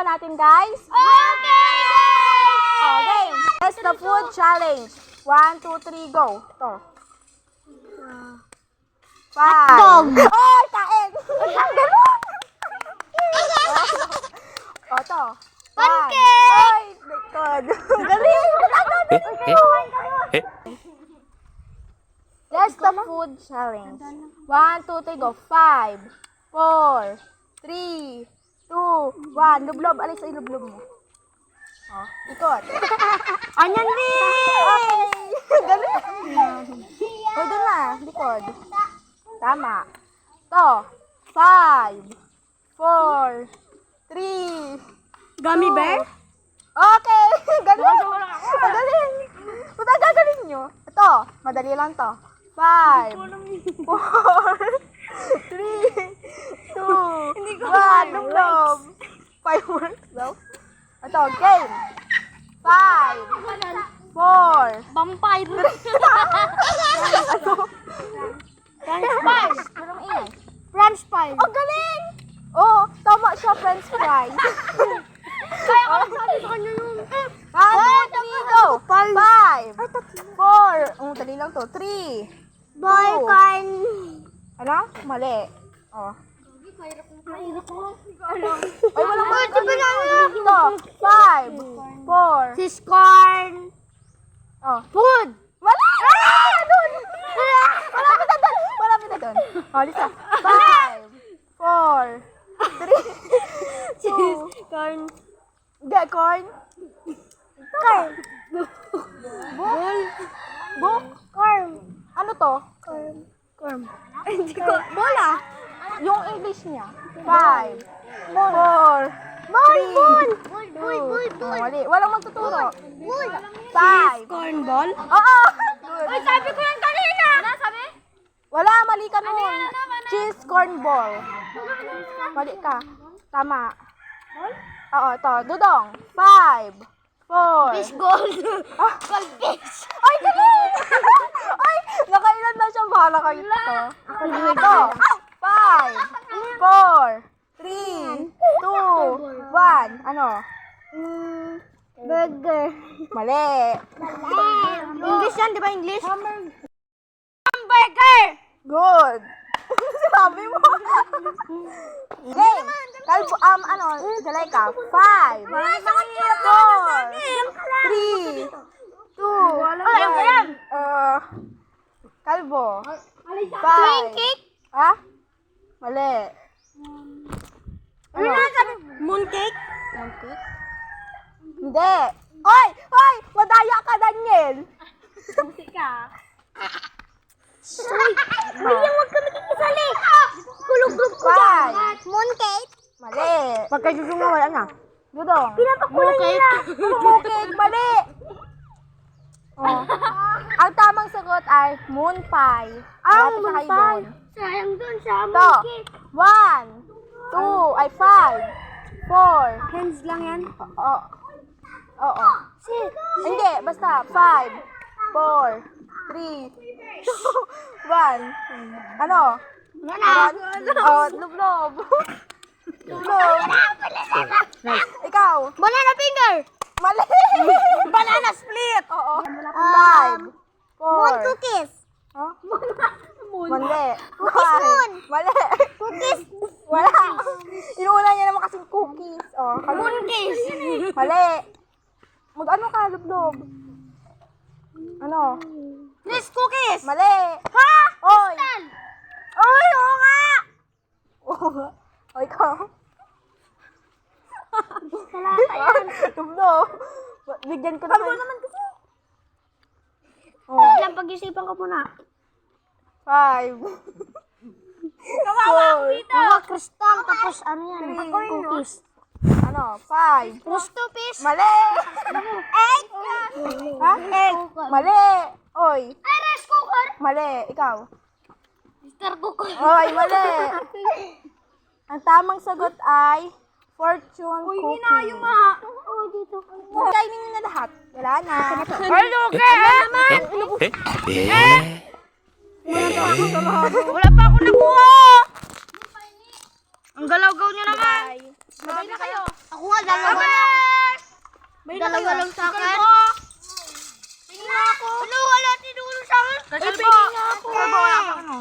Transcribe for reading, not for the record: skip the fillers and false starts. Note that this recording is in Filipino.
ba natin, guys? Okay! Okay. Guess the food challenge. 1, 2, 3, go. Ito. 5. Hotdog. Oy, kain! Ang ganun! O, ito. Pancake! Oy, likod. Galing! Guess the food challenge. 1, 2, 3, go. 5, 4, 3, 2, 1. Lublob. Alis sa ilublob mo. Oh, ikot. Onion ring! Okay. Galing. O, doon na. Likod. Tama. Ito. 5, 4, 3, Gummy bear? Okay. Galing. Magaling. Punta gagaling nyo. Ito. Madali lang to. 5, 4, 3, 2, 1. Lublob. Fireworks daw. Ito. Game. 5, 4, Vampire. ano? French fries. Anong ingay? French fries. Oh, galing! Oh, tama siya, french fries. Kaya ko lang sabi sa kanya yun. 1, 2, 3, go! 5, 4, dali lang to. 3, Boy Two. corn. ano? Mali. Oh. Mahirap ko. Ay, walang Ay, di ba na- Ito. 5, 4, Sis corn. oh. Food. Mali! Ah! Doon! Malapit na doon! Malapit na doon. Oh, Lisa. 5, 4, 3, 2, Corn. Hindi, corn. Corn. Ball. Book. Corn. Ano to? Corn. Corn. Hindi ko. Bola. Yung English niya. 5, 4, Ball. 3, Ball. 2, mali. Walang magtuturo. Ball. 5. Corn ball. Oo! Good. Uy, sabi ko yan kanina. Ano sabi? Wala, mali ka nun. Cheese corn ball. Mali ka. Tama. Oo, ito. Dudong. 5, 4. Fish gold. Ah. Goldfish. Ay, galing! Ay, nakailan na siya. Bahala kayo ito. Ito. 5, 4, 3, 2, 1. Ano? Burger. Mali. English yan, di ba English? Hamburger. Good. Sabi mo. Game. Kalbo, ano, galay ka. 5, 4, 3, 2, Alam ko yan. kalbo. 5. Twin cake. Ha? Mali. Ano na sabi? Mooncake. Hindi. Oy! Oy! Madaya ka, Daniel. Buti ka. Uy, William, huwag ka makikisali. Kulog-log ko dyan. 5. Mooncake. Mali. Pagka-susung na wala na. Dudong. Pinapakulan nila. Mooncake. Mali. Oh. Ang tamang sagot ay moon pie. Ang Malapit na kayo mooncake. doon. Sayang dun sa Ito. mooncake. 1, 2, ay 5, 4. Hands lang yan. Oo. Oo. Hindi, basta 5, 4, 3, 2, 1. Ano? Wala na. Oh, lublob. Lublob. Ikaw. Banana finger. Mali. Banana split. Oo. 5, 4. Moon cookies. Huh? Mali. Cookies moon. Mali. Cookies. Wala. Inuuna niya naman kasing cookies. Oh, Mooncake. mali. Mag-ano ka, lublob? Ano? Chris cookies. Mali. Ha? Oy. Oy, oo nga. Oy, ikaw. Salata yan. Lublob. Bigyan ko naman. naman kasi. Oh. Ilang pag-isipan ko muna. 5. Kawawa ako dito. Oo, crystal. Tapos ano yan? Three. Cookies. Ano? 5. Cristo fish. Mali. Egg. Ha? Egg. Mali. Oy. Ay, rice cooker. Mali. Ikaw. Mr. Cooker. Oy, mali. Ang tamang sagot ay fortune cookie. Oo, dito. Kainin niyo na lahat. Wala na. Ay, okay. naman. Wala pa ako nakuha. Ang galaw-gaw niyo naman. Bye. Sabay na kayo. Ako Ako nga, dalawa lang. May Dalawa lang sa akin. Tingin nga ako. Ano, wala tinulong sa akin? Ay, tingin nga ako. Wala sa akin, oh.